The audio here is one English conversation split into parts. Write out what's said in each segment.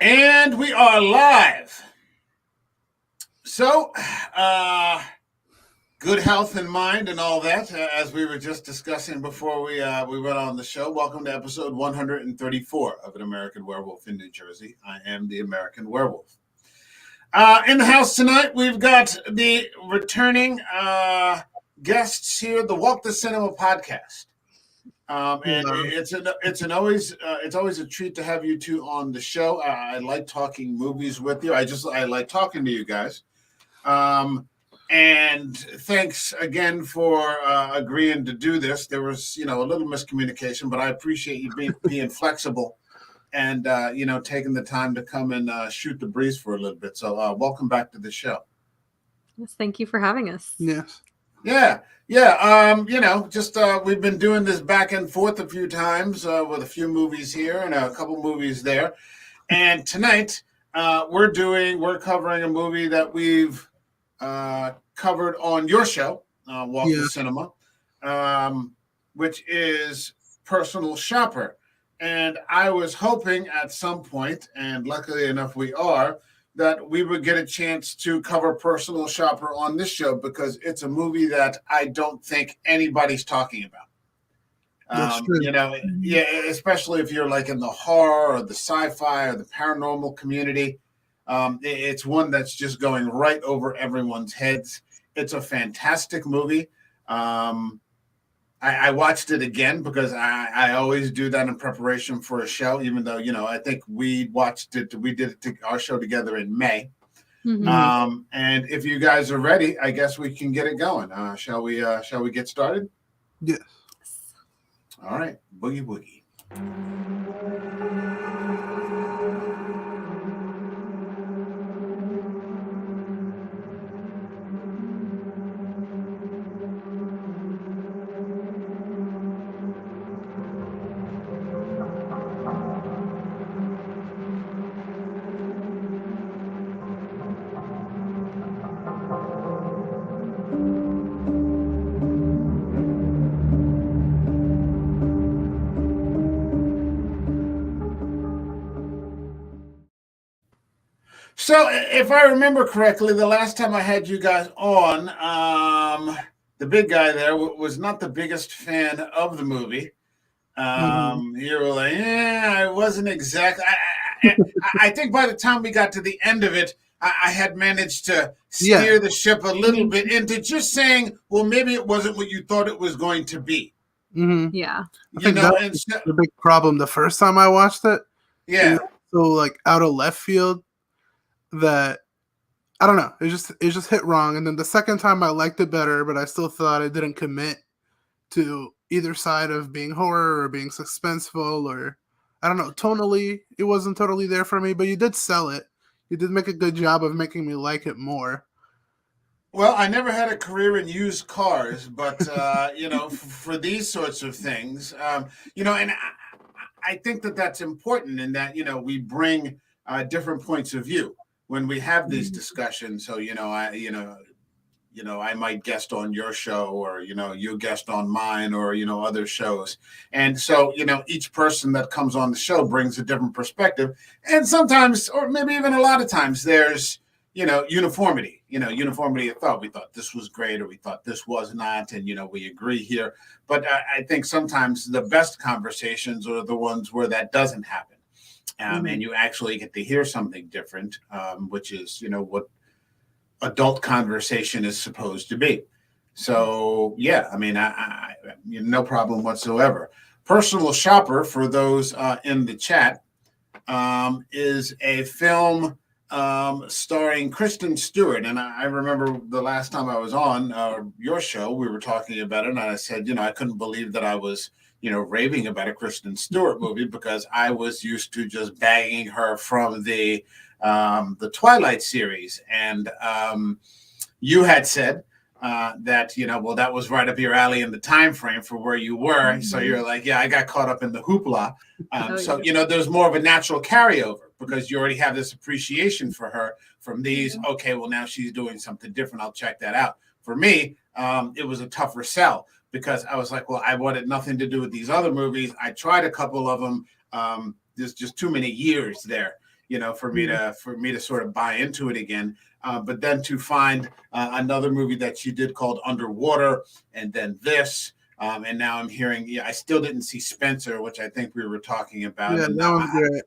And we are live. So, good health in mind and all that, as we were just discussing before we went on the show. Welcome to episode 134 of An American Werewolf in New Jersey. I am the American Werewolf. In the house tonight, we've got the returning guests here, the Walk the Cinema podcast. And it's always a treat to have you two on the show. I like talking movies with you. I like talking to you guys. And thanks again for agreeing to do this. There was, a little miscommunication, but I appreciate you being flexible and taking the time to come and shoot the breeze for a little bit. So welcome back to the show. Yes, thank you for having us. Yes. Yeah. We've been doing this back and forth a few times with a few movies here and a couple movies there. And tonight we're covering a movie that we've covered on your show, Walk the Cinema, which is Personal Shopper. And I was hoping at some point, and luckily enough we are, that we would get a chance to cover Personal Shopper on this show because it's a movie that I don't think anybody's talking about. Especially if you're like in the horror or the sci-fi or the paranormal community. It's one that's just going right over everyone's heads. It's a fantastic movie. I watched it again because I always do that in preparation for a show, even though, I think we did our show together in May. Mm-hmm. And if you guys are ready, I guess we can get it going. Shall we get started? Yes. All right. Boogie woogie. So, if I remember correctly, the last time I had you guys on, the big guy there was not the biggest fan of the movie. You were like, I wasn't exactly. I think by the time we got to the end of it, I had managed to steer the ship a little bit into just saying, well, maybe it wasn't what you thought it was going to be. Mm-hmm. Yeah. I think that was the big problem the first time I watched it. Yeah. So, like, out of left field. That I don't know, it just hit wrong. And then the second time I liked it better, but I still thought it didn't commit to either side of being horror or being suspenseful, or I don't know, tonally it wasn't totally there for me, but you did sell it. You did make a good job of making me like it more. Well, I never had a career in used cars, but for these sorts of things, and I think that's important in that we bring different points of view when we have these discussions. So, I might guest on your show, or, you guest on mine, or, other shows. And so, each person that comes on the show brings a different perspective. And sometimes, or maybe even a lot of times, there's, uniformity, uniformity of thought. We thought this was great, or we thought this was not. And, we agree here. But I think sometimes the best conversations are the ones where that doesn't happen. And you actually get to hear something different, which is, what adult conversation is supposed to be. So, I no problem whatsoever. Personal Shopper, for those in the chat, is a film starring Kristen Stewart. And I remember the last time I was on your show, we were talking about it, and I said, I couldn't believe that I was raving about a Kristen Stewart movie, because I was used to just bagging her from the Twilight series. And you had said that, that was right up your alley in the time frame for where you were. Mm-hmm. So you're like, I got caught up in the hoopla. So, there's more of a natural carryover because you already have this appreciation for her from these. Okay, well, now she's doing something different. I'll check that out. For me, it was a tougher sell, because I was like, well, I wanted nothing to do with these other movies. I tried a couple of them. There's just too many years there. for me to sort of buy into it again. But then to find another movie that she did called Underwater, and then this, and now I'm hearing, I still didn't see Spencer, which I think we were talking about. Yeah, And that was great.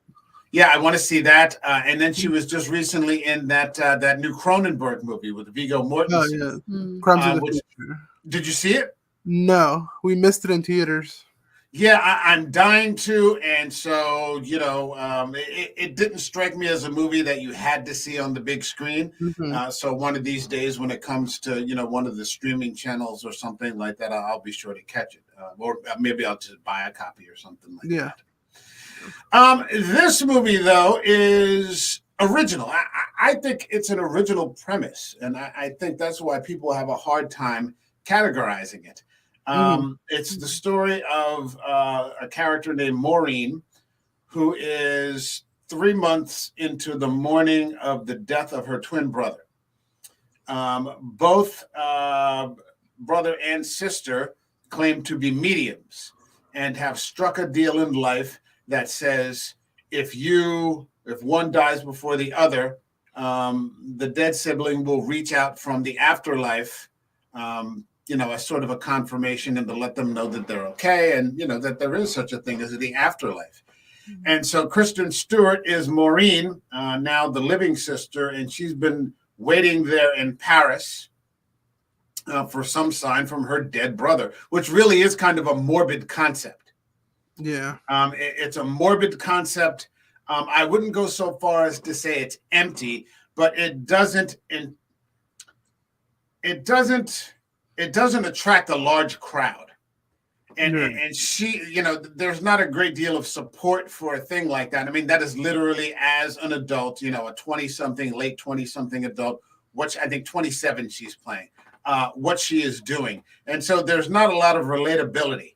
yeah, I want to see that. And then she was just recently in that new Cronenberg movie with Viggo Mortensen. Oh yeah, Crimes of the Future. Did you see it? No, we missed it in theaters. Yeah, I'm dying to, and so it didn't strike me as a movie that you had to see on the big screen. Mm-hmm. So one of these days, when it comes to one of the streaming channels or something like that, I'll be sure to catch it, or maybe I'll just buy a copy or something like that. This movie though is original. I think it's an original premise, and I think that's why people have a hard time categorizing it. It's the story of a character named Maureen, who is 3 months into the mourning of the death of her twin brother. Both brother and sister claim to be mediums and have struck a deal in life that says if one dies before the other, the dead sibling will reach out from the afterlife, as sort of a confirmation, and to let them know that they're okay, and that there is such a thing as the afterlife. Mm-hmm. And so Kristen Stewart is Maureen, now the living sister, and she's been waiting there in Paris for some sign from her dead brother, which really is kind of a morbid concept. Yeah, it's a morbid concept. I wouldn't go so far as to say it's empty, but it doesn't attract a large crowd. And she, there's not a great deal of support for a thing like that. I mean, that is literally as an adult, a 20-something, late 20-something adult, which I think 27 she's playing, what she is doing. And so there's not a lot of relatability.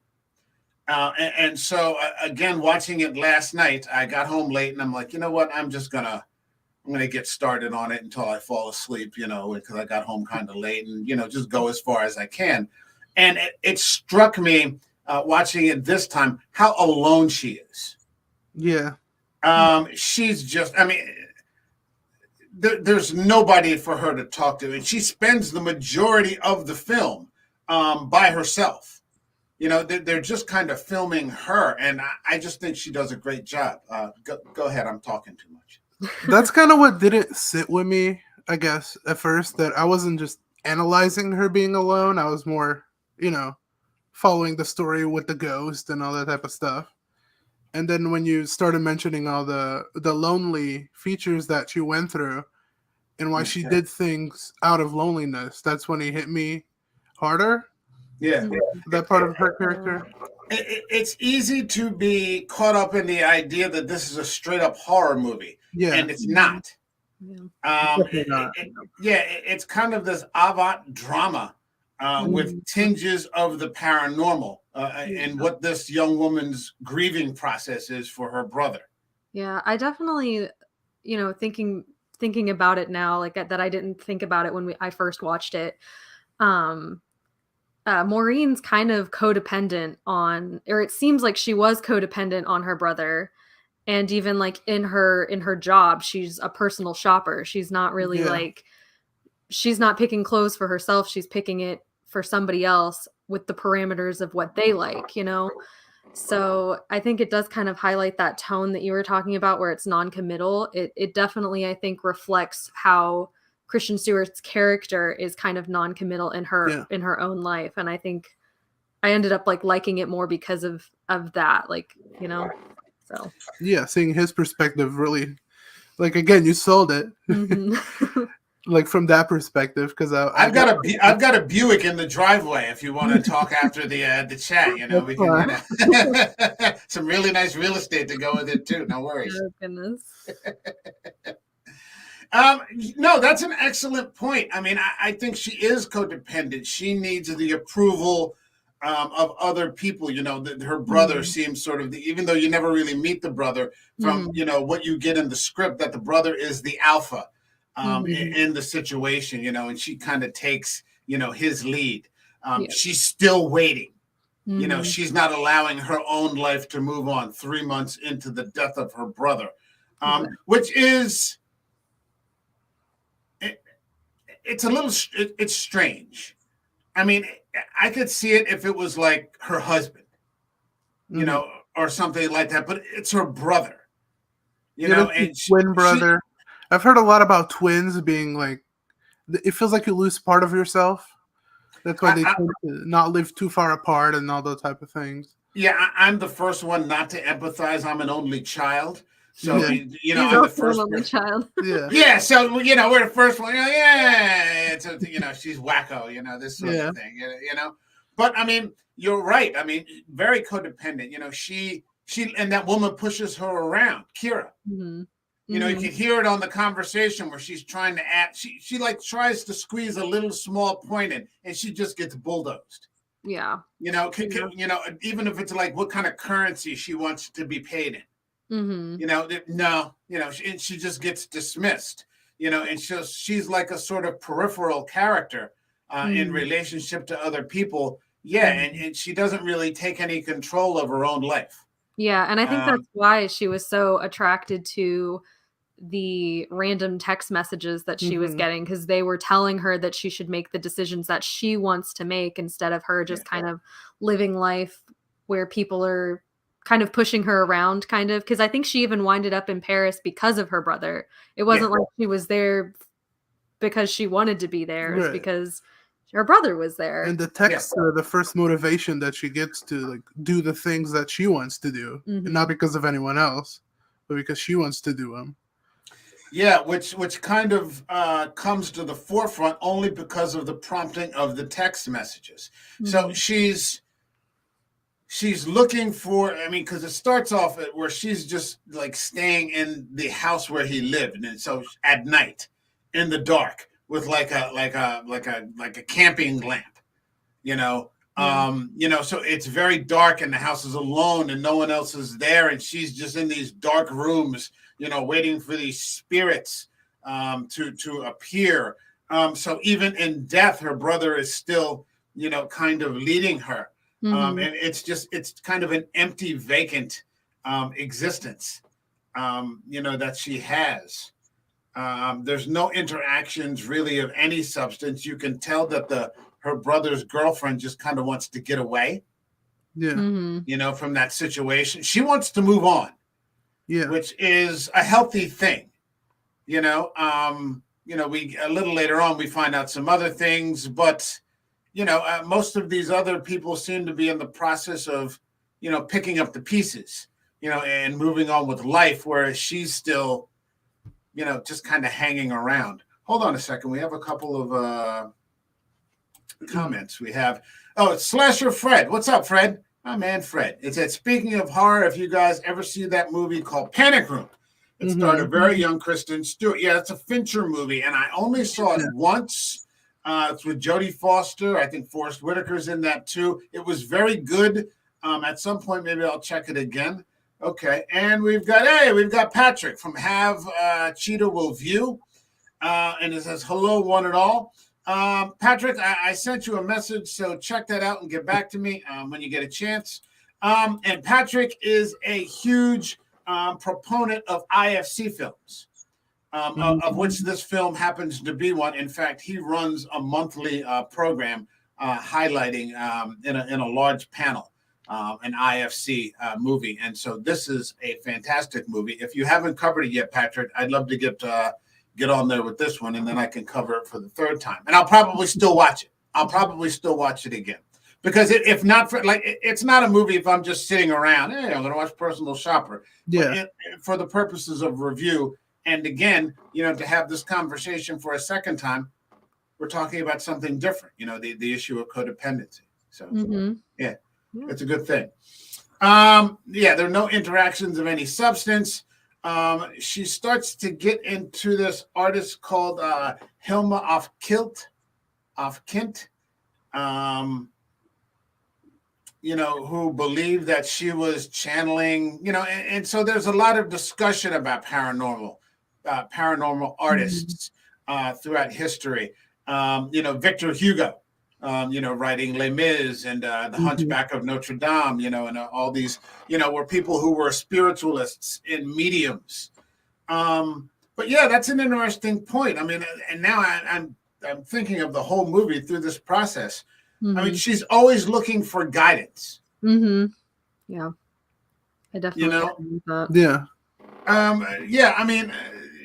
And so, again, watching it last night, I got home late and I'm like, you know what? I'm going to get started on it until I fall asleep, because I got home kind of late and, just go as far as I can. And it struck me watching it this time, how alone she is. Yeah. She's just, there's nobody for her to talk to. And she spends the majority of the film by herself. They're just kind of filming her. And I just think she does a great job. Go ahead. I'm talking too much. That's kind of what didn't sit with me, I guess, at first, that I wasn't just analyzing her being alone. I was more, following the story with the ghost and all that type of stuff. And then when you started mentioning all the lonely features that she went through and why she did things out of loneliness, that's when it hit me harder. Yeah. That part of her character. It's easy to be caught up in the idea that this is a straight up horror movie. Yeah. And it's not. It's kind of this avant drama with tinges of the paranormal and what this young woman's grieving process is for her brother. Yeah, I definitely, thinking about it now, like that I didn't think about it when I first watched it. Maureen's kind of codependent on, or it seems like she was codependent on her brother. And even like in her job, she's a personal shopper. She's not really she's not picking clothes for herself. She's picking it for somebody else with the parameters of what they like, So I think it does kind of highlight that tone that you were talking about where it's non-committal. It definitely, I think, reflects how Kristen Stewart's character is kind of non-committal in her own life. And I think I ended up liking it more because of that, So yeah, seeing his perspective really, again, you sold it, from that perspective. Because I've got a Buick in the driveway. If you want to talk after the chat, we can some really nice real estate to go with it too. No worries. Oh, goodness. No, that's an excellent point. I think she is codependent. She needs the approval of other people. Her brother seems sort of even though you never really meet the brother from what you get in the script, that the brother is the alpha in the situation, and she kind of takes his lead. She's still waiting. She's not allowing her own life to move on 3 months into the death of her brother. which is it's a little it's strange. I mean, I could see it if it was like her husband, you know, or something like that, but it's her brother, you know, and twin brother. I've heard a lot about twins being like, it feels like you lose part of yourself. That's why they tend to not live too far apart and all those type of things. Yeah, I'm the first one not to empathize. I'm an only child. So, you know, He's I'm the first an only child. Yeah, so, you know, we're the first one. It's a, you know, she's wacko, you know, this sort of thing, you know. But, I mean, you're right. I mean, very codependent. You know, she and that woman pushes her around, Kira. You know, you can hear it on the conversation where she's trying to add, she like tries to squeeze a little small point in, and she just gets bulldozed. Yeah. You know, you know, even if it's like what kind of currency she wants to be paid in. You know, no, you know, she just gets dismissed, you know, and she's like a sort of peripheral character in relationship to other people. Yeah. And she doesn't really take any control of her own life. Yeah. And I think that's why she was so attracted to the random text messages that she was getting, because they were telling her that she should make the decisions that she wants to make instead of her just kind of living life where people are kind of pushing her around, kind of, because I think she even winded up in Paris because of her brother. It wasn't like she was there because she wanted to be there. It's because her brother was there. And the texts are the first motivation that she gets to like do the things that she wants to do, and not because of anyone else, but because she wants to do them. Yeah, which kind of comes to the forefront only because of the prompting of the text messages. So she's looking for, I mean, because it starts off where she's just like staying in the house where he lived, and so at night, in the dark, with like a camping lamp, you know. You know, so it's very dark and the house is alone and no one else is there, and she's just in these dark rooms, you know, waiting for these spirits to appear. So even in death, her brother is still, you know, kind of leading her. And it's kind of an empty, vacant existence, you know, that she has. There's no interactions really of any substance. You can tell that her brother's girlfriend just kind of wants to get away, you know, from that situation. She wants to move on, which is a healthy thing, you know. You know, we a little later on we find out some other things, but you know, most of these other people seem to be in the process of, you know, picking up the pieces, you know, and moving on with life, whereas she's still, you know, just kind of hanging around. Hold on a second. We have a couple of comments. We have, it's Slasher Fred. What's up, Fred? My man, Fred. It said, speaking of horror, if you guys ever see that movie called Panic Room, it starred a very young Kristen Stewart. Yeah, it's a Fincher movie, and I only saw it once. It's with Jodie Foster. I think Forrest Whitaker's in that too. It was very good. At some point, maybe I'll check it again. Okay, and we've got Patrick from Have Cheetah Will View, and it says, hello, one and all. Patrick, I sent you a message, so check that out and get back to me when you get a chance. And Patrick is a huge proponent of IFC films. Of which this film happens to be one. In fact, he runs a monthly program highlighting in a large panel an IFC movie. And so this is a fantastic movie. If you haven't covered it yet, Patrick, I'd love to get on there with this one, and then I can cover it for the third time. And I'll probably still watch it. I'll probably still watch it again. Because if not for, like, it's not a movie if I'm just sitting around, hey, I'm going to watch Personal Shopper. Yeah. For the purposes of review, and again, you know, to have this conversation for a second time, we're talking about something different, you know, the issue of codependency. So, yeah, it's a good thing. There are no interactions of any substance. She starts to get into this artist called Hilma af Kint, you know, who believed that she was channeling, you know, and so there's a lot of discussion about paranormal artists throughout history. You know, Victor Hugo, you know, writing Les Mis and The Hunchback of Notre Dame, you know, and all these, you know, were people who were spiritualists and mediums. But yeah, that's an interesting point. I mean, and now I'm thinking of the whole movie through this process. I mean, Mm-hmm. she's always looking for guidance. Mm-hmm. Yeah, I You definitely know, agree with that. Yeah. yeah. I mean,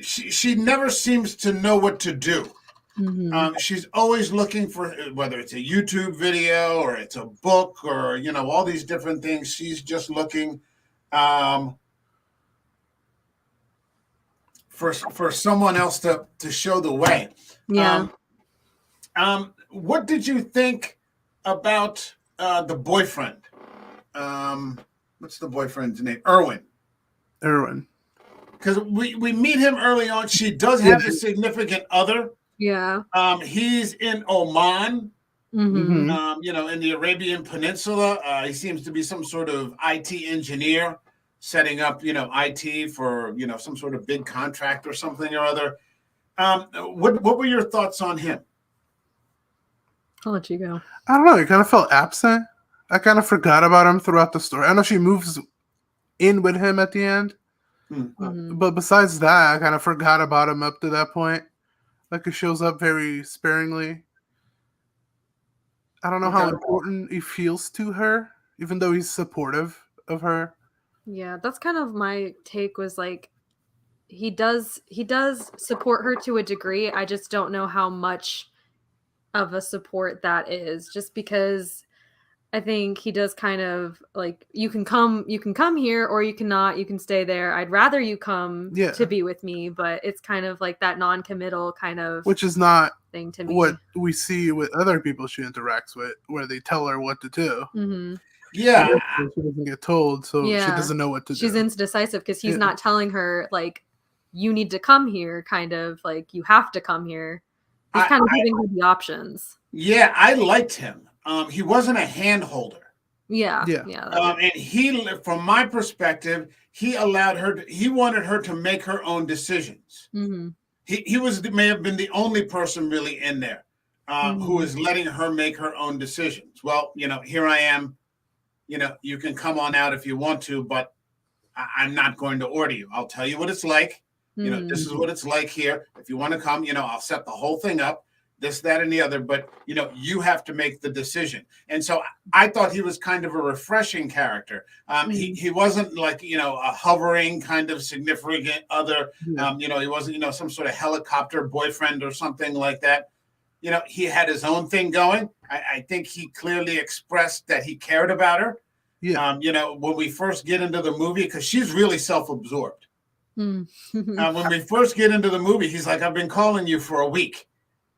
she never seems to know what to do. Mm-hmm. She's always looking for whether it's a YouTube video or it's a book or all these different things. She's just looking um, for someone else to show the way. Yeah. Um, what did you think about the boyfriend? What's the boyfriend's name? Erwin. Erwin. Because we meet him early on. She does Yeah. have a significant other. Yeah. He's in Oman. Mm-hmm. In the Arabian Peninsula. He seems to be some sort of IT engineer, setting up, IT for, some sort of big contract or something or other. What were your thoughts on him? I'll let you go. I don't know. He kind of felt absent. I kind of forgot about him throughout the story. I know she moves in with him at the end, Mm-hmm. but besides that, I kind of forgot about him up to that point. Like, he shows up very sparingly. I don't know how important he feels to her, even though he's supportive of her. Yeah, that's kind of my take. Was like he does support her to a degree. I just don't know how much of a support that is, just because I think he does kind of like, you can come here, or you cannot, you can stay there. I'd rather you come Yeah. to be with me, but it's kind of like that non-committal kind of, which is not thing to me. what we see with other people she interacts with, where they tell her what to do. Mm-hmm. Yeah. She doesn't get told, so she doesn't know what to do. She's indecisive because he's Yeah. not telling her, like, you need to come here, kind of like, you have to come here. He's kind of giving her the options. Yeah, I liked him. He wasn't a hand holder. Yeah. And he, from my perspective, he wanted her to make her own decisions. Mm-hmm. He may have been the only person really in there who was letting her make her own decisions. Well, here I am. You can come on out if you want to, but I'm not going to order you. I'll tell you what it's like. This is what it's like here. If you want to come, I'll set the whole thing up, this, that, and the other. But, you have to make the decision. And so I thought he was kind of a refreshing character. He wasn't like, a hovering kind of significant other. He wasn't, some sort of helicopter boyfriend or something like that. He had his own thing going. I think he clearly expressed that he cared about her. Yeah. When we first get into the movie, because she's really self-absorbed. When we first get into the movie, he's like, I've been calling you for a week.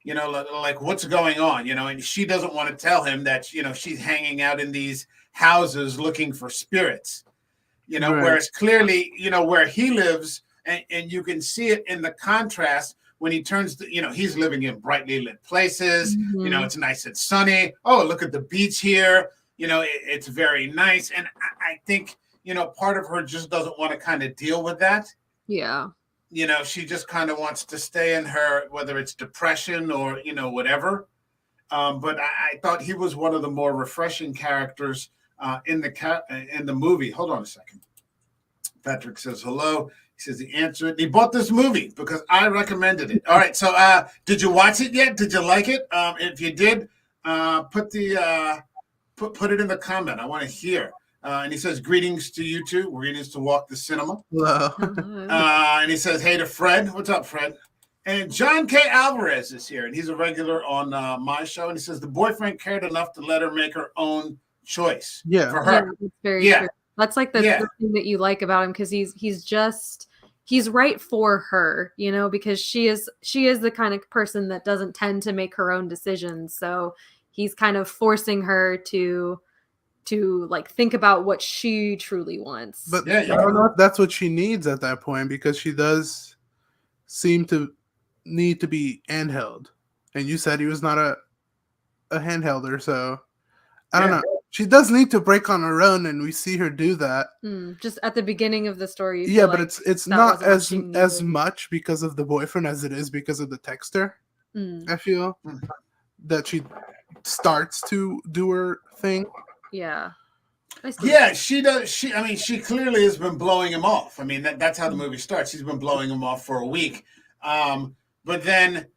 Like what's going on? And she doesn't want to tell him that, she's hanging out in these houses looking for spirits. Right. Whereas clearly, where he lives, and you can see it in the contrast when he turns to, he's living in brightly lit places. It's nice and sunny. Oh, look at the beach here. It's very nice. And I think, part of her just doesn't want to kind of deal with that. Yeah. She just kind of wants to stay in her, whether it's depression or, whatever. But I thought he was one of the more refreshing characters in the movie. Hold on a second. Patrick says hello. He says he answered. He bought this movie because I recommended it. All right. So did you watch it yet? Did you like it? If you did, put it in the comment. I want to hear. And he says, greetings to you two. Greetings to Walk the Cinema. Hello. And he says, hey to Fred. What's up, Fred? And John K. Alvarez is here, and he's a regular on my show. And he says, the boyfriend cared enough to let her make her own choice for her. Yeah, that's very true. That's like the thing that you like about him, because he's right for her, because she is the kind of person that doesn't tend to make her own decisions. So he's kind of forcing her to like think about what she truly wants. But I don't know if that's what she needs at that point, because she does seem to need to be handheld. And you said he was not a handhelder, so I don't know. She does need to break on her own, and we see her do that. Just at the beginning of the story. Yeah, but it's not as much because of the boyfriend as it is because of the texter. I feel that she starts to do her thing. Yeah. Yeah, she does. I mean, she clearly has been blowing him off. I mean, that's how the movie starts. She's been blowing him off for a week. But then,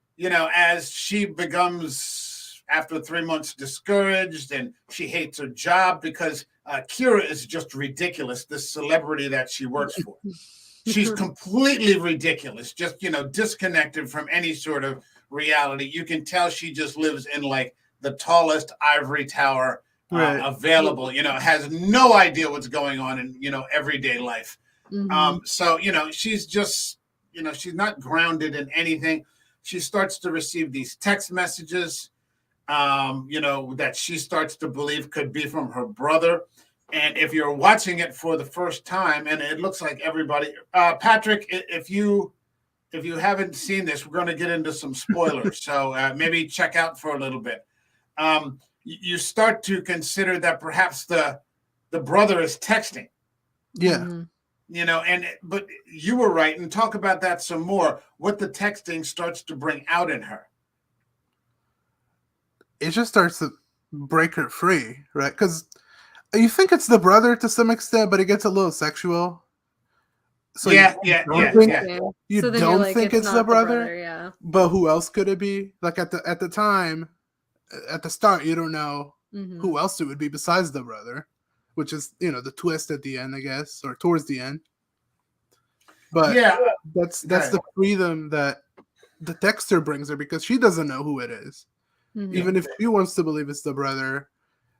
as she becomes, after 3 months, discouraged, and she hates her job because Kira is just ridiculous, this celebrity that she works for. She's completely ridiculous, just, disconnected from any sort of reality. You can tell she just lives in like the tallest ivory tower available, has no idea what's going on in, everyday life. So, she's just, she's not grounded in anything. She starts to receive these text messages, that she starts to believe could be from her brother. And if you're watching it for the first time, and it looks like everybody, Patrick, if you haven't seen this, we're going to get into some spoilers. So maybe check out for a little bit. You start to consider that perhaps the brother is texting. Yeah. But you were right, and talk about that some more. What the texting starts to bring out in her. It just starts to break her free, right? Because you think it's the brother to some extent, but it gets a little sexual. So you So don't think it's the brother, yeah. But who else could it be? Like at the time, at the start, you don't know who else it would be besides the brother, which is the twist at the end, I guess, or towards the end. But that's the freedom that the texter brings her, because she doesn't know who it is. Even if she wants to believe it's the brother,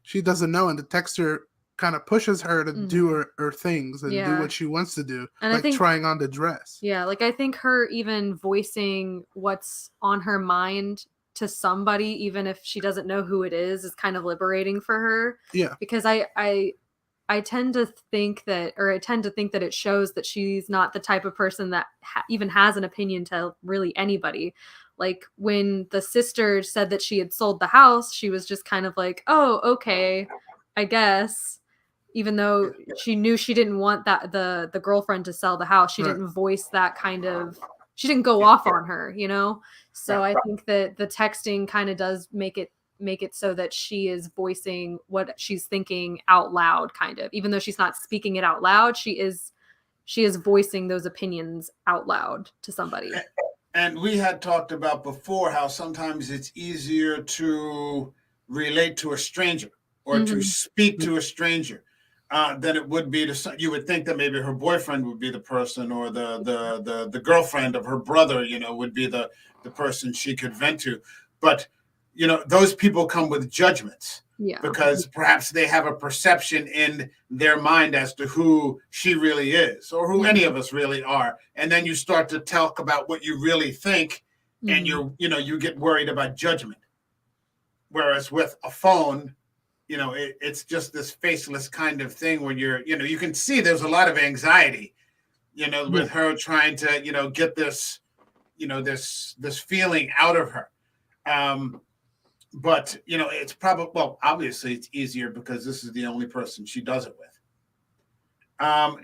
she doesn't know, and the texter kind of pushes her to do her things and do what she wants to do, and like I think, trying on the dress. Yeah, like I think her even voicing what's on her mind to somebody, even if she doesn't know who it is kind of liberating for her. Yeah, because I tend to think that, it shows that she's not the type of person that even has an opinion to really anybody. Like when the sister said that she had sold the house, she was just kind of like, oh, okay, I guess. Even though she knew she didn't want that the girlfriend to sell the house, she didn't voice that kind of, she didn't go off on her, So I think that the texting kind of does make it so that she is voicing what she's thinking out loud, kind of. Even though she's not speaking it out loud, she is voicing those opinions out loud to somebody. And we had talked about before how sometimes it's easier to relate to a stranger or to speak to a stranger than it would be to, you would think that maybe her boyfriend would be the person, or the girlfriend of her brother, would be the person she could vent to. But, those people come with judgments. Yeah. Because perhaps they have a perception in their mind as to who she really is, or who any of us really are. And then you start to talk about what you really think, and you get worried about judgment. Whereas with a phone, it's just this faceless kind of thing where you can see there's a lot of anxiety, with her trying to, get this, this feeling out of her. But, it's probably, well, obviously it's easier because this is the only person she does it with.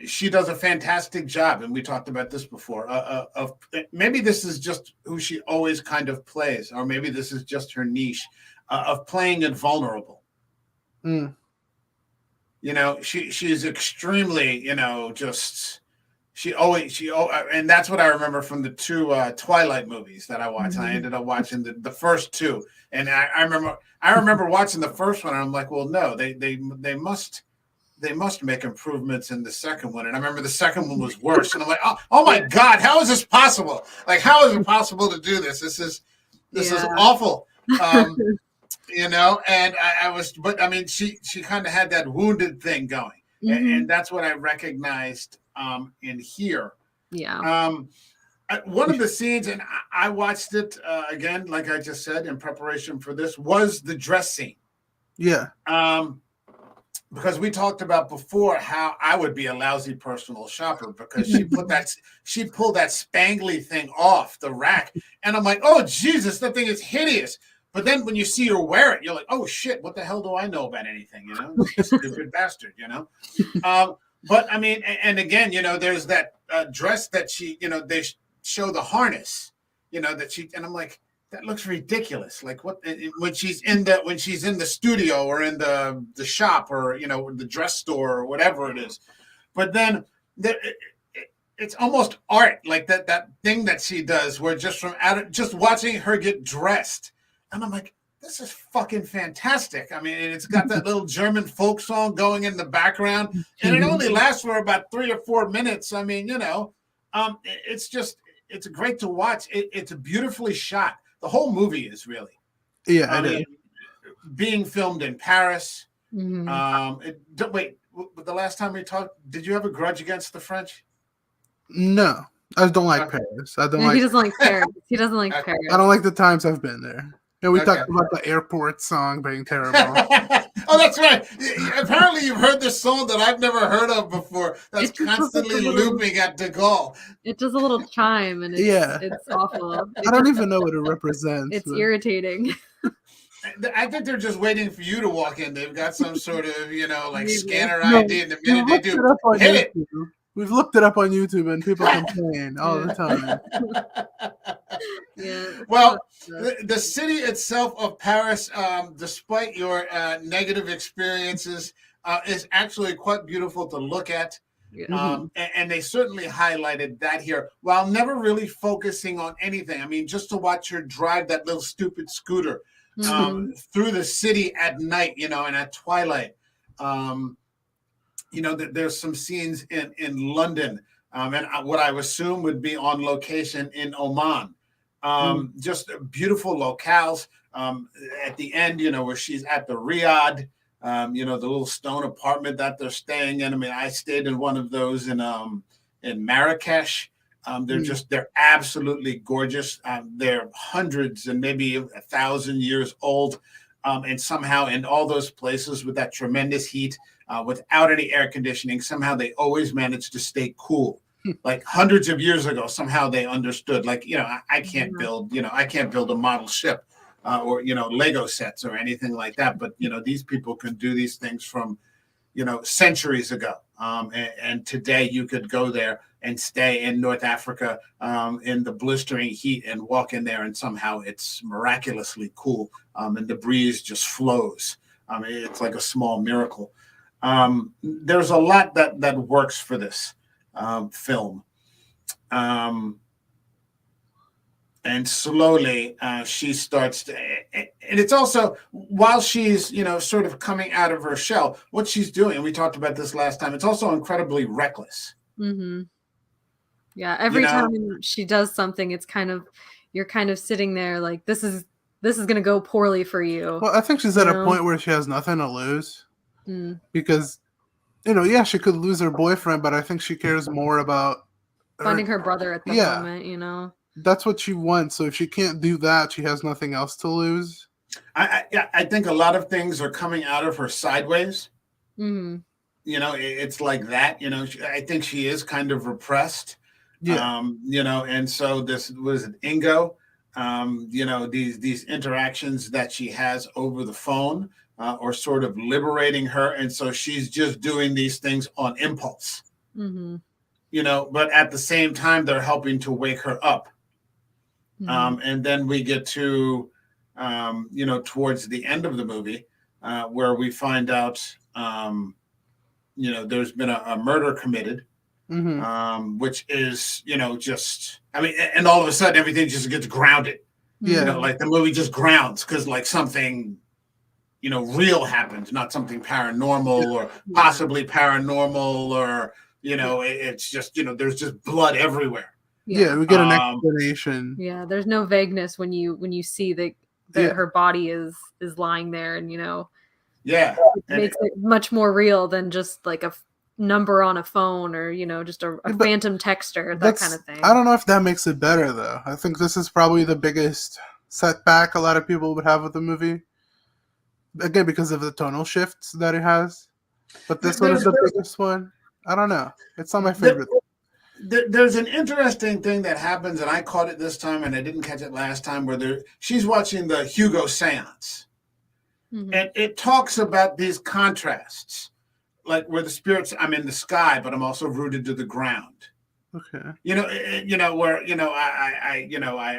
She does a fantastic job, and we talked about this before, of maybe this is just who she always kind of plays, or maybe this is just her niche, of playing it vulnerable. She's extremely, and that's what I remember from the two Twilight movies that I watched. I ended up watching the first two, and I remember watching the first one, and I'm like, well, no, they must make improvements in the second one. And I remember the second one was worse, and I'm like, oh my God, how is this possible? Like, how is it possible to do this? This is awful. And I was, but I mean, she kind of had that wounded thing going, and that's what I recognized in here. Yeah. One of the scenes, and I watched it again, like I just said, in preparation for this, was the dress scene. Yeah. Because we talked about before how I would be a lousy personal shopper because she pulled that spangly thing off the rack, and I'm like, oh Jesus, that thing is hideous. But then when you see her wear it, you're like, oh shit, what the hell do I know about anything? Stupid bastard, But I mean, and again, there's that dress that she, they show the harness, that she, and I'm like, that looks ridiculous. Like what when she's in the studio or in the shop or the dress store or whatever it is. But then it's almost art, like that thing that she does, where just watching her get dressed, and I'm like, this is fucking fantastic. I mean, it's got that little German folk song going in the background, and it only lasts for about 3 or 4 minutes. I mean, it's great to watch. It's beautifully shot. The whole movie is really, Yeah, it is. Being filmed in Paris. Mm-hmm. Wait, the last time we talked, did you have a grudge against the French? No, I don't like Okay. Paris. I don't No, like. he doesn't like Paris. He doesn't like Okay. Paris. I don't like the times I've been there. And we Okay. talked about the airport song being terrible. Oh, that's right. Apparently, you've heard this song that I've never heard of before. That's constantly looping at De Gaulle. It's just a little chime, and it's awful. I don't even know what it represents. It's irritating. I think they're just waiting for you to walk in. They've got some sort of, like scanner No, ID, and the minute they do, hit it. We've looked it up on YouTube, and people complain all the time. Yeah. Well, the city itself of Paris, despite your negative experiences, is actually quite beautiful to look at. And they certainly highlighted that here, while never really focusing on anything. I mean, just to watch her drive that little stupid scooter through the city at night, and at twilight. There's some scenes in London, and what I assume would be on location in Oman. Just beautiful locales. At the end, where she's at the Riyadh, the little stone apartment that they're staying in. I mean, I stayed in one of those in Marrakesh. They're absolutely gorgeous. They're hundreds and maybe 1,000 years old. And somehow in all those places with that tremendous heat, without any air conditioning, somehow they always manage to stay cool. Like hundreds of years ago, somehow they understood, like, I can't build a model ship or, Lego sets or anything like that. But, these people can do these things from, centuries ago. And today you could go there and stay in North Africa in the blistering heat and walk in there, and somehow it's miraculously cool. And the breeze just flows. It's like a small miracle. There's a lot that works for this film. And slowly she starts to, and it's also, while she's, sort of coming out of her shell, what she's doing, and we talked about this last time, it's also incredibly reckless. Mm-hmm. Yeah, every time she does something, it's you're kind of sitting there like, this is going to go poorly for you. Well, I think she's at a point where she has nothing to lose. Because, she could lose her boyfriend, but I think she cares more about finding her brother at the moment, That's what she wants. So if she can't do that, she has nothing else to lose. I think a lot of things are coming out of her sideways. Mm-hmm. It's like that. I think she is kind of repressed. Yeah. And so this was it, Ingo. These interactions that she has over the phone are sort of liberating her, and so she's just doing these things on impulse. Mm-hmm. But at the same time, they're helping to wake her up. Mm-hmm. And then we get to, towards the end of the movie, where we find out, there's been a murder committed, which is, and all of a sudden everything just gets grounded. Yeah. Like the movie just grounds because like something, real happens, not something paranormal or possibly paranormal or, it's just, there's just blood everywhere. Yeah, we get an explanation. Yeah, there's no vagueness when you see that her body is lying there, and it makes it much more real than just like a number on a phone or just a phantom texter, that kind of thing. I don't know if that makes it better though. I think this is probably the biggest setback a lot of people would have with the movie. Again, because of the tonal shifts that it has. But this one is the biggest one. I don't know. It's not my favorite. There's an interesting thing that happens, and I caught it this time, and I didn't catch it last time, where she's watching the Hugo seance. Mm-hmm. And it talks about these contrasts, like where the spirits, I'm in the sky, but I'm also rooted to the ground. Okay. Where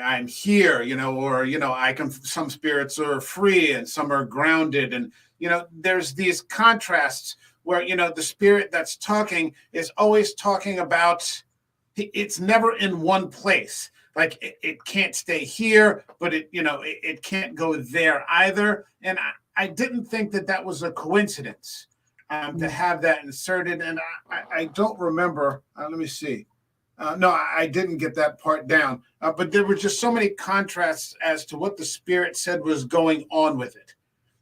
I'm here, or I can. Some spirits are free and some are grounded, and there's these contrasts where the spirit that's talking is always talking about. It's never in one place. Like it can't stay here, but it can't go there either. And I didn't think that was a coincidence to have that inserted. And I don't remember. Let me see. No, I didn't get that part down. But there were just so many contrasts as to what the spirit said was going on with it.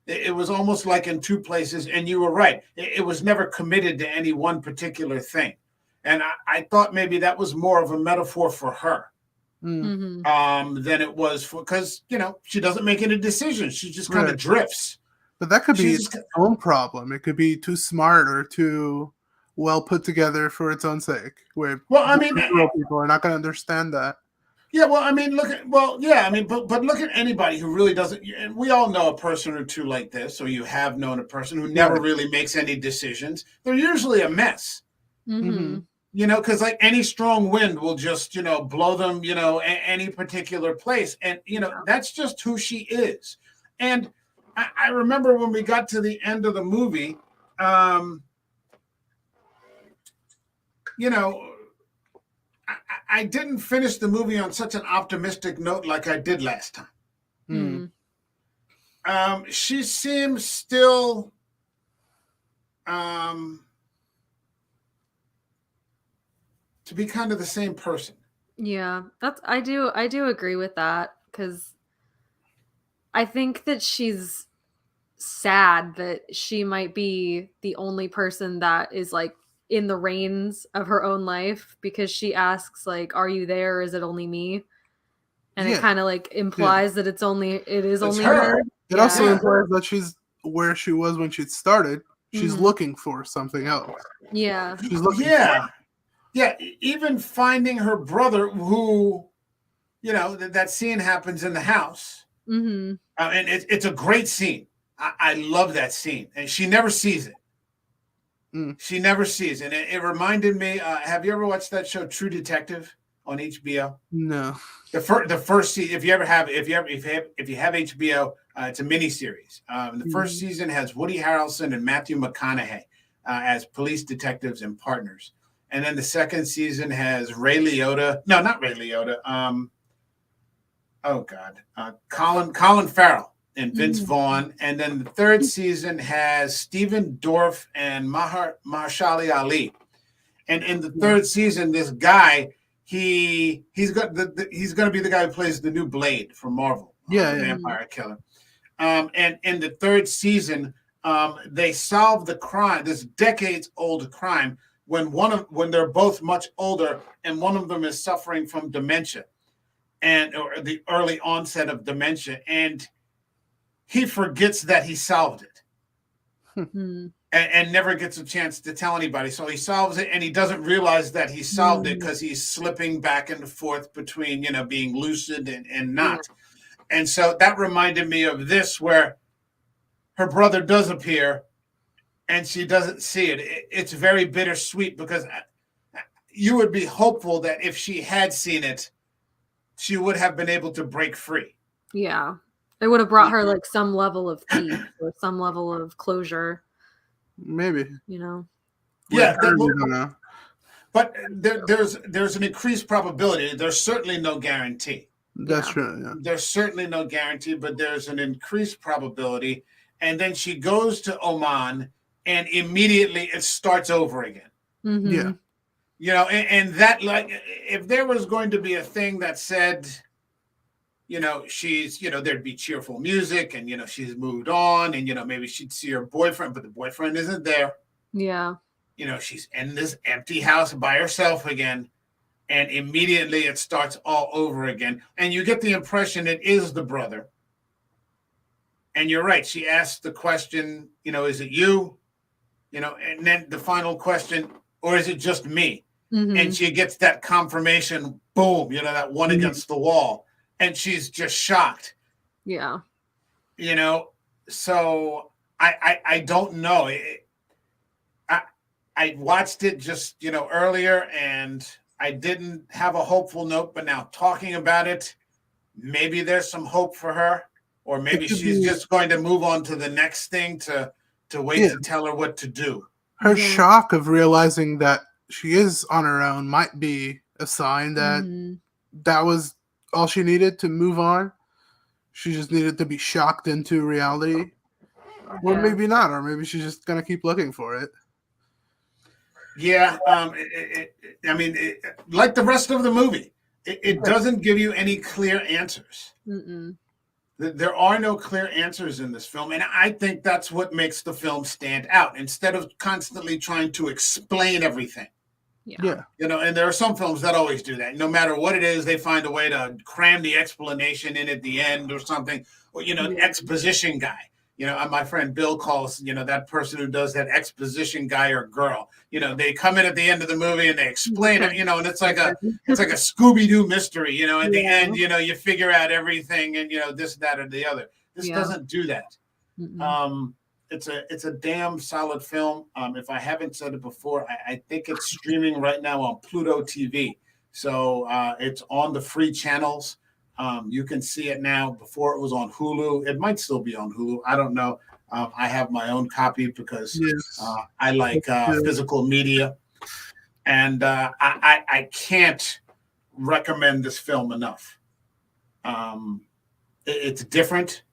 It was almost like in two places. And you were right. It was never committed to any one particular thing. And I thought maybe that was more of a metaphor for her than it was for, because, she doesn't make any decisions. She just kind of drifts. But that could be its own problem. It could be too smart or too well put together for its own sake. Where people are not going to understand that. Yeah, well, I mean, but look at anybody who really doesn't. And we all know a person or two like this, or you have known a person who never really makes any decisions. They're usually a mess. Because like any strong wind will just, blow them, any particular place. And, that's just who she is. And I remember when we got to the end of the movie, I didn't finish the movie on such an optimistic note like I did last time. She seems still... to be kind of the same person. Yeah, I do agree with that, because I think that she's sad that she might be the only person that is like in the reins of her own life, because she asks like, "Are you there? Or is it only me?" And it kind of like implies that it is only her. It also implies that she's where she was when she started. She's looking for something else. Yeah. She's looking Yeah, even finding her brother, who, that scene happens in the house. And it's a great scene. I love that scene. And she never sees it. She never sees it. And it reminded me, have you ever watched that show, True Detective, on HBO? No. The first season, if you have HBO, it's a miniseries. The first season has Woody Harrelson and Matthew McConaughey as police detectives and partners. And then the second season has Ray Liotta. No, not Ray Liotta. Colin Farrell and Vince Vaughn. And then the third season has Stephen Dorff and Mahershala Ali. And in the third season, this guy, he's going to be the guy who plays the new Blade from Marvel. Vampire killer. And in the third season, they solve the crime, this decades-old crime, when they're both much older, and one of them is suffering from dementia, or the early onset of dementia, and he forgets that he solved it, and never gets a chance to tell anybody. So he solves it, and he doesn't realize that he solved it because he's slipping back and forth between being lucid and not. And so that reminded me of this, where her brother does appear, and she doesn't see it. It's very bittersweet, because you would be hopeful that if she had seen it, she would have been able to break free. Yeah. It would have brought her like some level of peace or some level of closure. Maybe. Yeah. But there's an increased probability. There's certainly no guarantee. That's true. Yeah. There's certainly no guarantee, but there's an increased probability. And then she goes to Oman, and immediately it starts over again. Yeah. And that, like, if there was going to be a thing that said, she's, there'd be cheerful music, and, she's moved on, and, maybe she'd see her boyfriend, but the boyfriend isn't there. Yeah. She's in this empty house by herself again, and immediately it starts all over again. And you get the impression it is the brother. And you're right. She asked the question, is it you? And then the final question, or is it just me? And she gets that confirmation, boom, that one against the wall. And she's just shocked. Yeah. So I don't know. I watched it just, earlier, and I didn't have a hopeful note, but now talking about it, maybe there's some hope for her, or maybe she's just going to move on to the next thing to wait to tell her what to do. Her shock of realizing that she is on her own might be a sign that that was all she needed to move on. She just needed to be shocked into reality. Or maybe not, or maybe she's just going to keep looking for it. Yeah, I mean, like the rest of the movie, it doesn't give you any clear answers. There are no clear answers in this film, and I think that's what makes the film stand out. Instead of constantly trying to explain everything. Yeah. You know, and there are some films that always do that. No matter what it is, they find a way to cram the explanation in at the end or something. Or, you know, exposition guy. You know, my friend Bill calls, you know, that person who does that exposition guy or girl. You know, they come in at the end of the movie and they explain it, you know, and it's like a Scooby-Doo mystery, you know, at the end, you know, you figure out everything and, you know, this, that, or the other. This doesn't do that. It's a damn solid film. If I haven't said it before, I think it's streaming right now on Pluto TV. So it's on the free channels. You can see it now. Before it was on Hulu. It might still be on Hulu. I don't know. I have my own copy because I like physical media. And I can't recommend this film enough. It's different.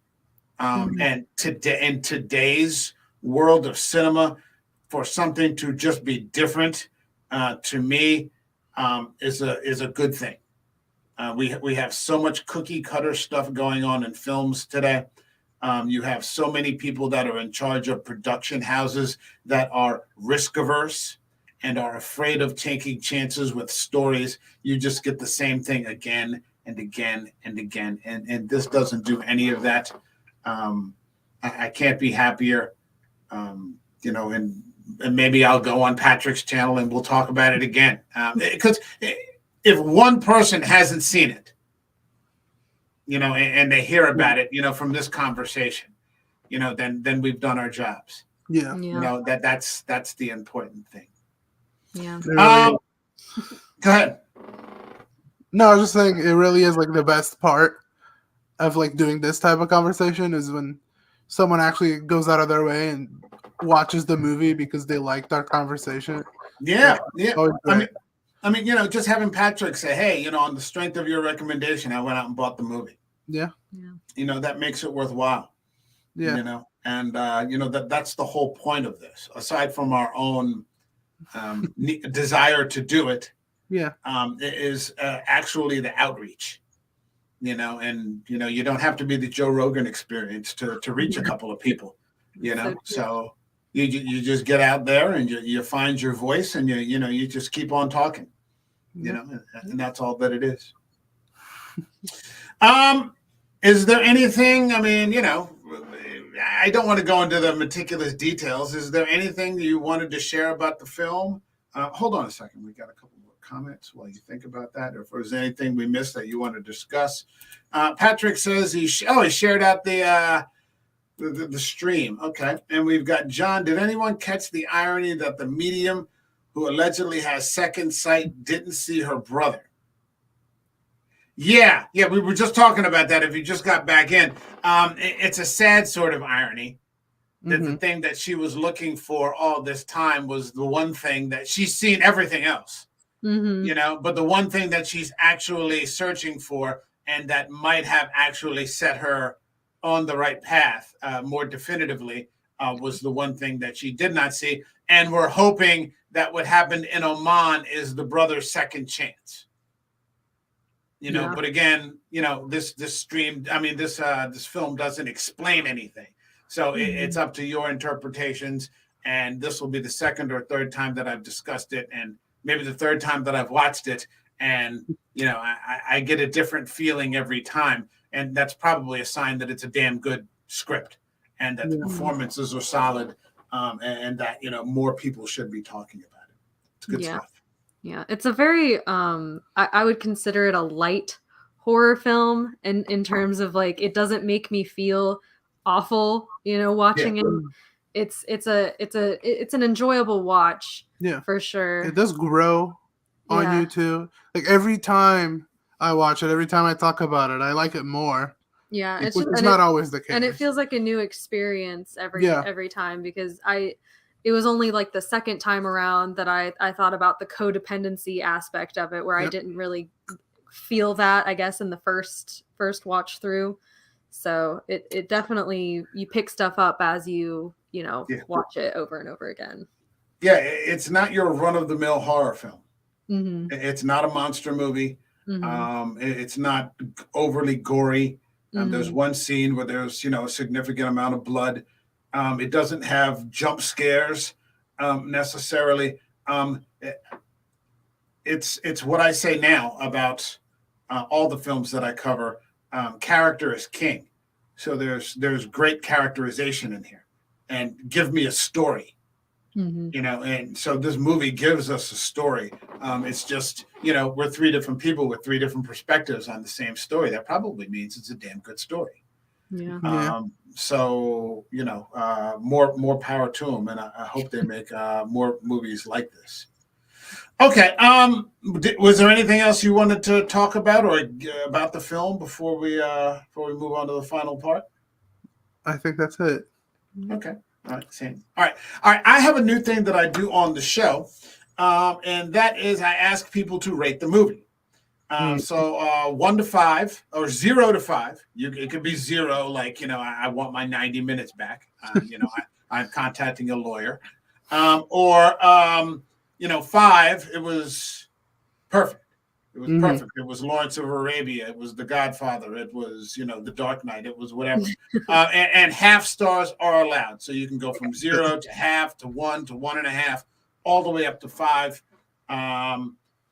And today, in today's world of cinema, for something to just be different, to me, is a good thing. We have so much cookie cutter stuff going on in films today. You have so many people that are in charge of production houses that are risk averse and are afraid of taking chances with stories. You just get the same thing again and again and again. And this doesn't do any of that. I can't be happier. You know, and maybe I'll go on Patrick's channel and we'll talk about it again. Because if one person hasn't seen it, you know, and they hear about it, you know, from this conversation, you know, then we've done our jobs. Yeah. You know, that's the important thing. Yeah. Go ahead. No, I was just saying it really is like the best part of like doing this type of conversation is when someone actually goes out of their way and watches the movie because they liked our conversation. Yeah. I mean, you know, just having Patrick say, hey, you know, on the strength of your recommendation, I went out and bought the movie. Yeah. You know, that makes it worthwhile. Yeah. You know, and, you know, that's the whole point of this, aside from our own desire to do it. Yeah. It is actually the outreach, you know, and, you know, you don't have to be the Joe Rogan experience to reach a couple of people, you know, so you just get out there and you find your voice and you know, you just keep on talking, you know, and that's all that it is. Is there anything, I mean, you know, I don't want to go into the meticulous details. Is there anything you wanted to share about the film? Hold on a second. We got a couple more comments while you think about that. Or if there's anything we missed that you want to discuss. Patrick says he shared out the stream. Okay. And we've got John. Did anyone catch the irony that the medium who allegedly has second sight didn't see her brother? Yeah, we were just talking about that. If you just got back in, it's a sad sort of irony that the thing that she was looking for all this time was the one thing that she's seen everything else, you know, but the one thing that she's actually searching for and that might have actually set her on the right path more definitively was the one thing that she did not see. And we're hoping that what happened in Oman is the brother's second chance. You know, but again, you know, this stream, I mean, this film doesn't explain anything. So it's up to your interpretations. And this will be the second or third time that I've discussed it. And maybe the third time that I've watched it. And, you know, I get a different feeling every time. And that's probably a sign that it's a damn good script and that the performances are solid and that, you know, more people should be talking about it. It's good stuff. Yeah, it's a very, I would consider it a light horror film in terms of like, it doesn't make me feel awful, you know, watching it. It's an enjoyable watch. Yeah, for sure. It does grow on Yeah. YouTube. Like every time I watch it, every time I talk about it, I like it more. Yeah, Like, it's which just is not always the and it case. feels like a new experience Yeah. every time because it was only like the second time around that I thought about the codependency aspect of it where I Yep. didn't really feel that, I guess, in the first watch through. So it definitely, you pick stuff up as you know, Yeah. watch it over and over again. Yeah, it's not your run-of-the-mill horror film. Mm-hmm. It's not a monster movie. Mm-hmm. It's not overly gory. There's Mm-hmm. one scene where there's a significant amount of blood. It doesn't have jump scares necessarily. It's what I say now about all the films that I cover. Character is king. So there's great characterization in here, and give me a story. Mm-hmm. And so this movie gives us a story. It's just, we're three different people with three different perspectives on the same story. That probably means it's a damn good story. Yeah. So, more power to them. And I hope they make more movies like this. Okay. Was there anything else you wanted to talk about or about the film before we move on to the final part? I think that's it. Okay. All right. Same. All right. I have a new thing that I do on the show, and that is I ask people to rate the movie. So 1 to 5 or 0 to 5. It could be 0, like I want my 90 minutes back. I'm contacting a lawyer, or 5. It was perfect. It was perfect. It was Lawrence of Arabia. It was The Godfather. It was, The Dark Knight. It was whatever. And half stars are allowed. So you can go from 0 to half to 1 to 1.5, all the way up to 5.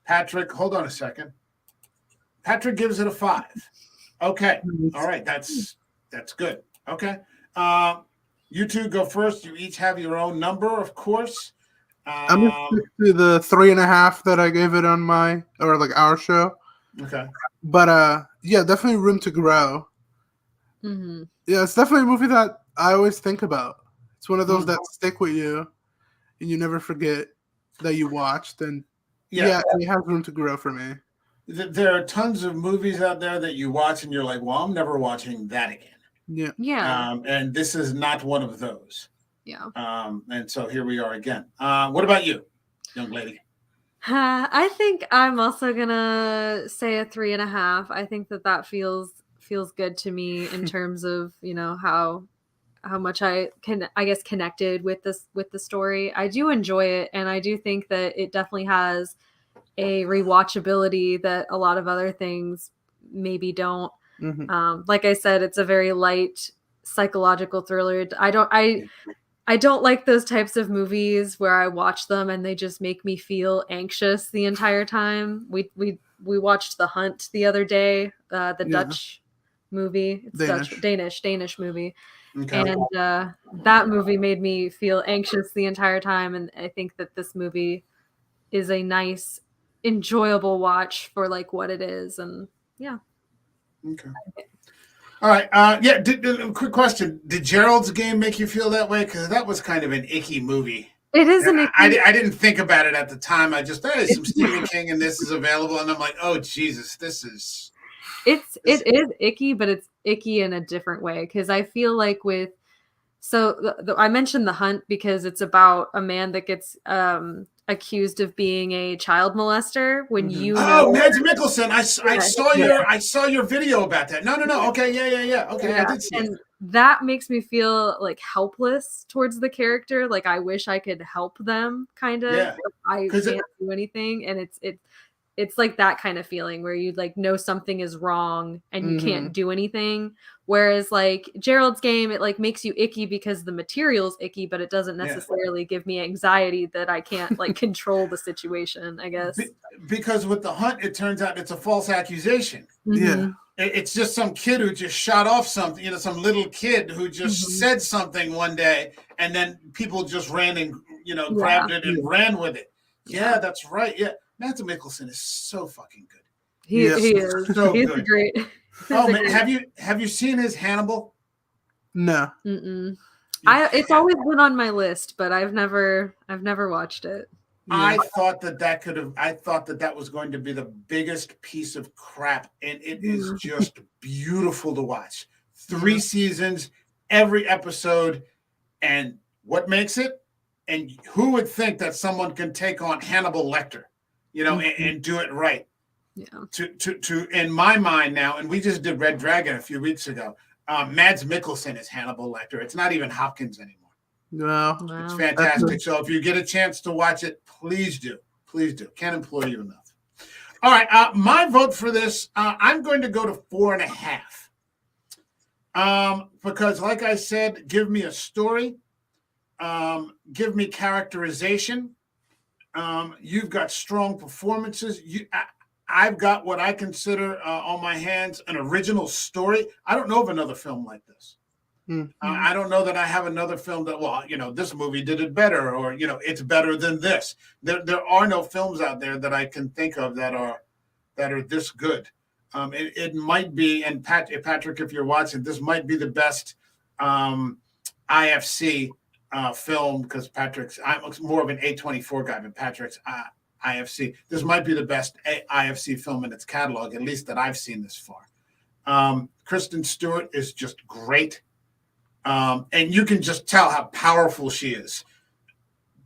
Patrick, hold on a second. Patrick gives it a 5. Okay. All right. That's good. Okay. You two go first. You each have your own number, of course. I'm gonna stick to the 3.5 that I gave it on our show. Okay. But yeah, definitely room to grow. Mm-hmm. Yeah, it's definitely a movie that I always think about. It's one of those that stick with you, and you never forget that you watched. And yeah, it has room to grow for me. There are tons of movies out there that you watch, and you're like, "Well, I'm never watching that again." Yeah. Yeah. And this is not one of those. Yeah. And so here we are again. What about you, young lady? I think I'm also gonna say a 3.5. I think that feels good to me in terms of how much I guess connected with the story. I do enjoy it, and I do think that it definitely has a rewatchability that a lot of other things maybe don't. Like I said, it's a very light psychological thriller. I don't like those types of movies where I watch them and they just make me feel anxious the entire time. We watched The Hunt the other day, the Dutch movie. It's Danish movie. Okay. And that movie made me feel anxious the entire time. And I think that this movie is a nice, enjoyable watch for like what it is. And yeah. Okay. All right. Quick question. Did Gerald's Game make you feel that way? Because that was kind of an icky movie. It is an icky. I didn't think about it at the time. I just, there's some Stephen King and this is available. And I'm like, oh, Jesus, it is icky, but it's icky in a different way. Because I feel like I mentioned The Hunt because it's about a man that gets accused of being a child molester when Mads Mikkelsen. I saw your video about that. No. Okay, yeah. Okay, yeah. I did see it. That makes me feel like helpless towards the character. Like I wish I could help them, kind of. Yeah. I can't do anything, and it's like that kind of feeling where you like know something is wrong and you can't do anything. Whereas like Gerald's Game, it like makes you icky because the material's icky, but it doesn't necessarily give me anxiety that I can't like control the situation, I guess. Because with The Hunt, it turns out it's a false accusation. Yeah. It's just some kid who just shot off something, some little kid who just said something one day, and then people just ran and, grabbed it and ran with it. Yeah, that's right. Yeah. Mads Mikkelsen is so fucking good. He is. So He's good. Great. Oh man, have you seen his Hannibal? No. It's always been on my list, but I've never watched it. I thought that was going to be the biggest piece of crap, and it is just beautiful to watch. 3 seasons, every episode, and what makes it? And who would think that someone can take on Hannibal Lecter, and do it right? Yeah. To in my mind now, and we just did Red Dragon a few weeks ago. Mads Mikkelsen is Hannibal Lecter. It's not even Hopkins anymore. No, it's fantastic. So if you get a chance to watch it, please do. Please do. Can't implore you enough. All right. My vote for this, I'm going to go to 4.5. Because, like I said, give me a story. Give me characterization. You've got strong performances. I've got what I consider on my hands an original story. I don't know of another film like this. I don't know that I have another film that, this movie did it better, or, it's better than this. There are no films out there that I can think of that are this good. It might be, and Patrick, if you're watching, this might be the best IFC film, because I'm more of an A24 guy, but Patrick's IFC. This might be the best IFC film in its catalog, at least that I've seen this far. Kristen Stewart is just great. And you can just tell how powerful she is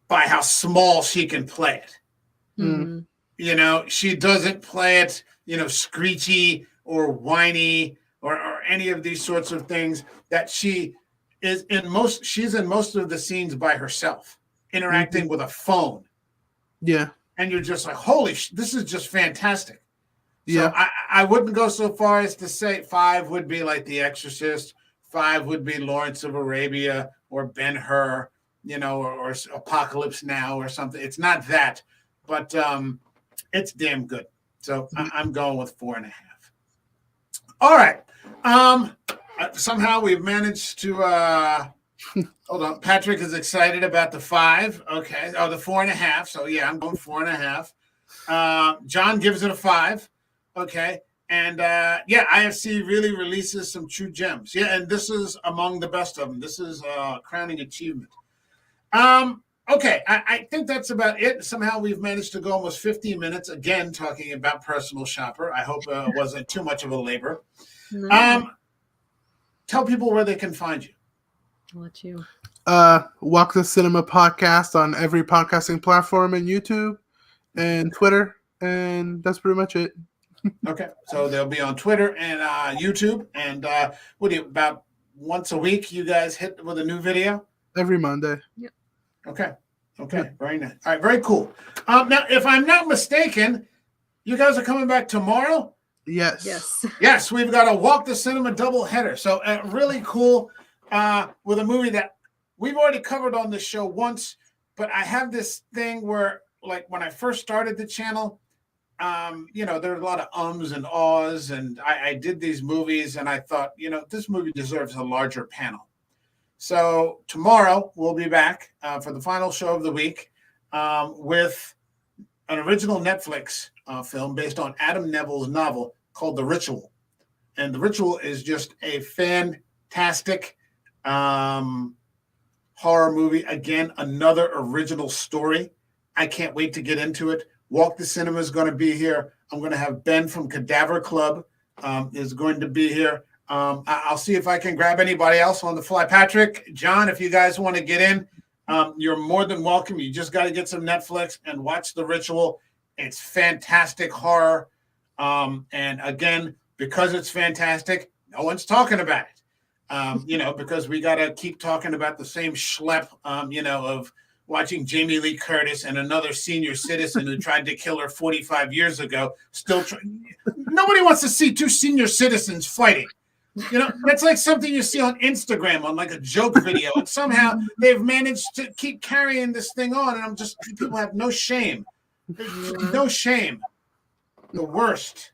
by how small she can play it. She doesn't play it, screechy or whiny or any of these sorts of things that she's in most of the scenes by herself, interacting with a phone. Yeah. And you're just like, this is just fantastic. Yeah. So I wouldn't go so far as to say 5 would be like The Exorcist. 5 would be Lawrence of Arabia or Ben-Hur, or Apocalypse Now or something. It's not that, but it's damn good. So I'm going with 4.5. All right. Somehow we've managed to hold on. Patrick is excited about the 5. Okay. Oh, the 4.5. So yeah, I'm going 4.5. John gives it a 5. Okay. And IFC really releases some true gems. Yeah, and this is among the best of them. This is a crowning achievement. Okay, I think that's about it. Somehow we've managed to go almost 15 minutes, again, talking about Personal Shopper. I hope it wasn't too much of a labor. No. Tell people where they can find you. I'll let you. Walk the Cinema podcast on every podcasting platform and YouTube and Twitter, and that's pretty much it. Okay, so they'll be on Twitter and YouTube, and about once a week you guys hit with a new video? Every Monday. Yep. Okay, very nice. All right, very cool. Now, if I'm not mistaken, you guys are coming back tomorrow? Yes. Yes, we've got a Walk the Cinema doubleheader. So really cool with a movie that we've already covered on the show once, but I have this thing where, like, when I first started the channel, there were a lot of ums and ahs, and I did these movies, and I thought, this movie deserves a larger panel. So tomorrow we'll be back for the final show of the week with an original Netflix film based on Adam Neville's novel called The Ritual. And The Ritual is just a fantastic horror movie. Again, another original story. I can't wait to get into it. Walk the Cinema is going to be here. I'm going to have Ben from Cadaver Club is going to be here. I'll see if I can grab anybody else on the fly. Patrick, John, if you guys want to get in, you're more than welcome. You just got to get some Netflix and watch The Ritual. It's fantastic horror. And again, because it's fantastic, no one's talking about it. Because we got to keep talking about the same schlep, of watching Jamie Lee Curtis and another senior citizen who tried to kill her 45 years ago. Nobody wants to see 2 senior citizens fighting. That's like something you see on Instagram on like a joke video. And somehow they've managed to keep carrying this thing on. And people have no shame. There's no shame. The worst.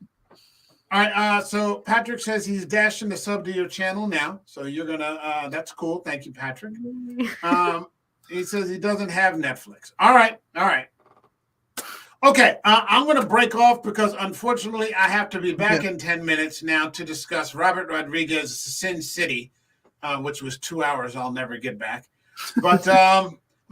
All right. So Patrick says he's dashing the sub to your channel now. So you're going to, that's cool. Thank you, Patrick. He says he doesn't have Netflix. All right. Okay, I'm going to break off because, unfortunately, I have to be back in 10 minutes now to discuss Robert Rodriguez's Sin City, which was 2 hours I'll never get back. But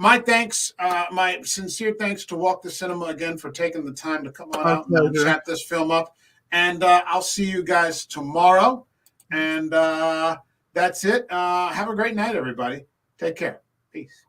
my thanks, my sincere thanks to Walk the Cinema again for taking the time to come on My out and pleasure. chat this film up. And I'll see you guys tomorrow. And that's it. Have a great night, everybody. Take care. Peace.